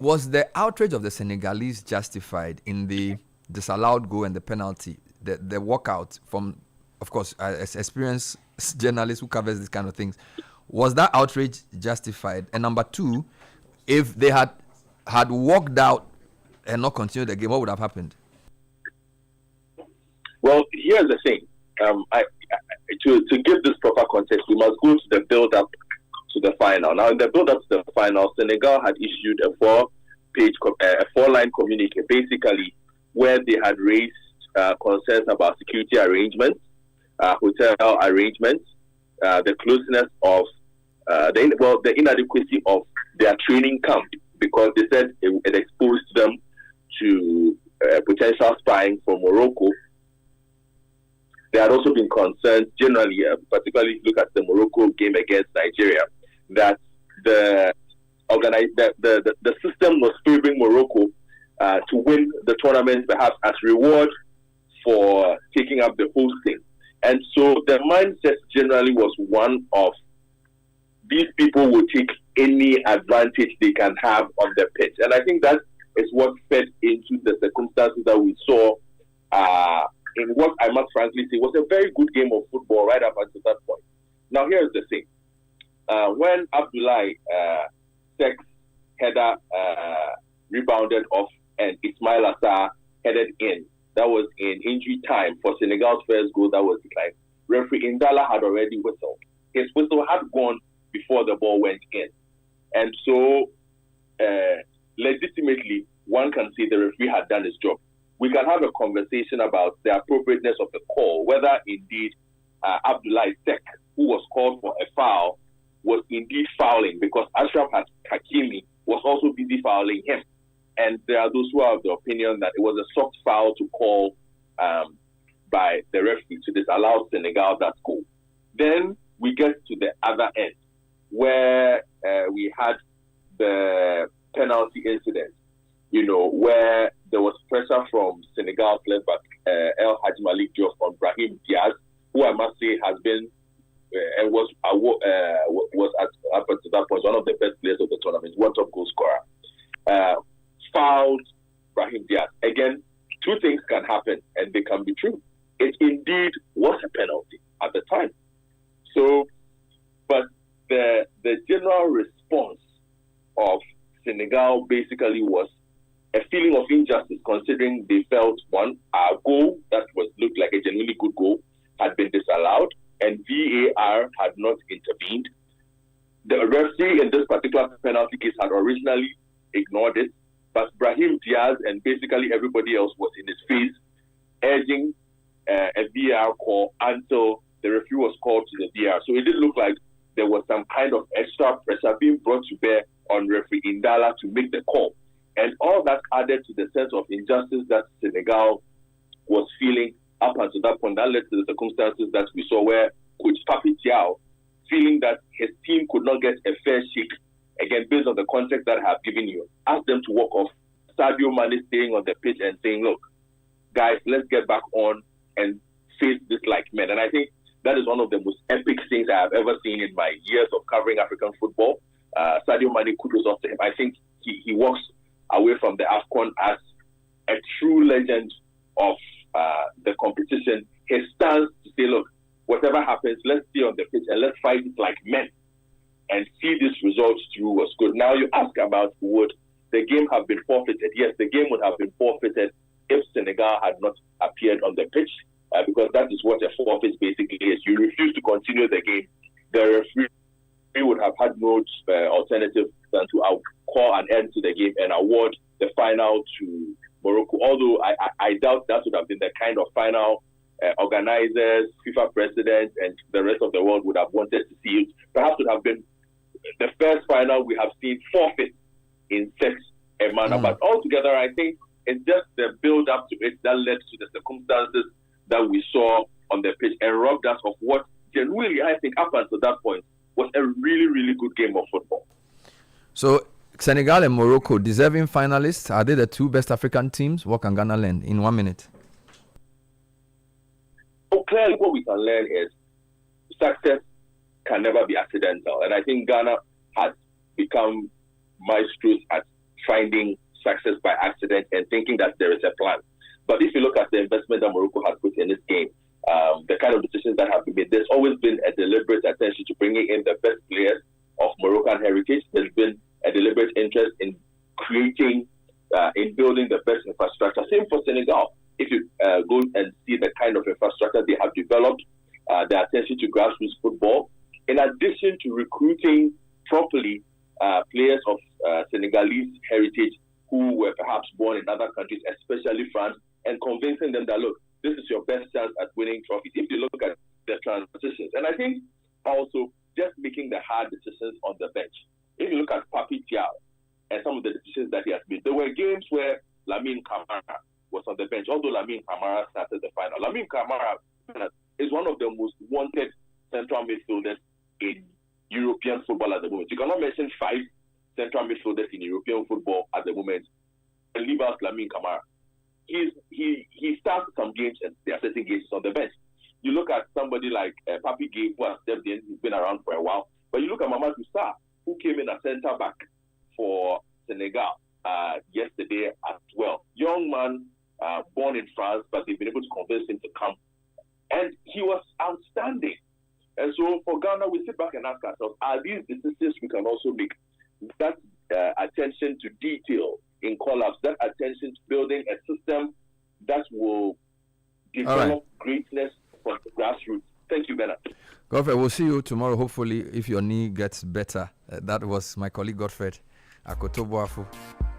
Was the outrage of the Senegalese justified in the disallowed goal and the penalty, the walkout from, of course, as experienced journalist who covers these kind of things? Was that outrage justified? And number two, if they had walked out and not continued the game, what would have happened? Well, here's the thing. To give this proper context, we must go to the build-up to the final. Now, in the build-up to the final, Senegal had issued a four-line communique, basically, where they had raised concerns about security arrangements, hotel arrangements, the closeness of the inadequacy of their training camp, because they said it exposed them to potential spying from Morocco. There had also been concerns generally, particularly if you look at the Morocco game against Nigeria, that the system was favoring Morocco to win the tournament, perhaps as reward for taking up the hosting. And so the mindset generally was one of these people will take any advantage they can have on the pitch. And I think that is what fed into the circumstances that we saw in what I must frankly say was a very good game of football right up until that point. Now, here's the thing. When Abdoulaye Seck's header rebounded off and Ismail Assar headed in, that was in injury time for Senegal's first goal that was declined. Referee Indala had already whistled. His whistle had gone before the ball went in. And so, legitimately, one can say the referee had done his job. We can have a conversation about the appropriateness of the call, whether indeed Abdoulaye Seck, who was called for a foul, was indeed fouling, because Ashraf Hakimi was also busy fouling him. And there are those who are of the opinion that it was a soft foul to call by the referee to disallow Senegal that goal. Then we get to the other end, where we had the penalty incident, where there was pressure from Senegal's left back El Hadj Malik Diop on Brahim Diaz, who I must say has been and was up to that point one of the best players of the tournament, one top goal scorer. Fouled Brahim Diaz. Again, two things can happen and they can be true. It indeed was a penalty at the time. So, but the general response of Senegal basically was a feeling of injustice, considering they felt, one, a goal that looked like a genuinely good goal had been disallowed, and VAR had not intervened. The referee in this particular penalty case had originally ignored it, but Brahim Diaz and basically everybody else was in his face, urging a VAR call until the referee was called to the VAR. So it did look like there was some kind of extra pressure being brought to bear on referee Indala to make the call. And all that added to the sense of injustice that Senegal was feeling up until that point. That led to the circumstances that we saw, where Coach Papi Thiaw, feeling that his team could not get a fair shake, again, based on the context that I have given you, asked them to walk off. Sadio Mane staying on the pitch and saying, look, guys, let's get back on and face this like men. And I think that is one of the most epic things I have ever seen in my years of covering African football. Sadio Mane, kudos off to him. I think he walks away from the AFCON as a true legend of the competition. His stance to say, look, whatever happens, let's stay on the pitch and let's fight it like men and see this result through was good. Now you ask about would the game have been forfeited? Yes, the game would have been forfeited if Senegal had not appeared on the pitch, because that is what a forfeit basically is. You refuse to continue the game. The referee would have had no alternative than to call an end to the game and award the final to Morocco. Although I doubt that would have been the kind of final organizers, FIFA president, and the rest of the world would have wanted to see it. Perhaps would have been the first final we have seen forfeit in such a manner. But altogether, I think it's just the build-up to it that led to the circumstances that we saw on the pitch and robbed us of what genuinely, I think, up until that point, was a really, really good game of football. So, Senegal and Morocco, deserving finalists, are they the two best African teams? What can Ghana learn in 1 minute? So clearly what we can learn is success can never be accidental. And I think Ghana has become maestros at finding success by accident and thinking that there is a plan. But if you look at the investment that Morocco has put in this game, the kind of decisions that have been made, there's always been a deliberate attention to bringing in the best players of Moroccan heritage. There's been a deliberate interest in creating, in building the best infrastructure. Same for Senegal. If you go and see the kind of infrastructure they have developed, the attention to grassroots football, in addition to recruiting properly players of Senegalese heritage who were perhaps born in other countries, especially France, and convincing them that, look, this is your best chance at winning trophies. If you look at the transitions, and I think also just making the hard decisions on the bench. If you look at Papi Thiaw and some of the decisions that he has made, there were games where Lamine Camara was on the bench, although Lamine Camara started the final. Lamine Camara is one of the most wanted central midfielders in European football at the moment. You cannot mention 5 central midfielders in European football at the moment and leave out Lamine Camara. He starts some games and there are certain games on the bench. You look at somebody like Papi Gueye, who has stepped in, he's been around for a while. But you look at Mamadou Sarr, who came in as centre back for Senegal yesterday as well. Young man, born in France, but they've been able to convince him to come. And he was outstanding. And so for Ghana, we sit back and ask ourselves, are these decisions we can also make? That attention to detail in call-ups, that attention to building a system that will develop greatness for the grassroots. Thank you, Bernard. Godfred, we'll see you tomorrow, hopefully, if your knee gets better. That was my colleague, Godfred Akotobuafu.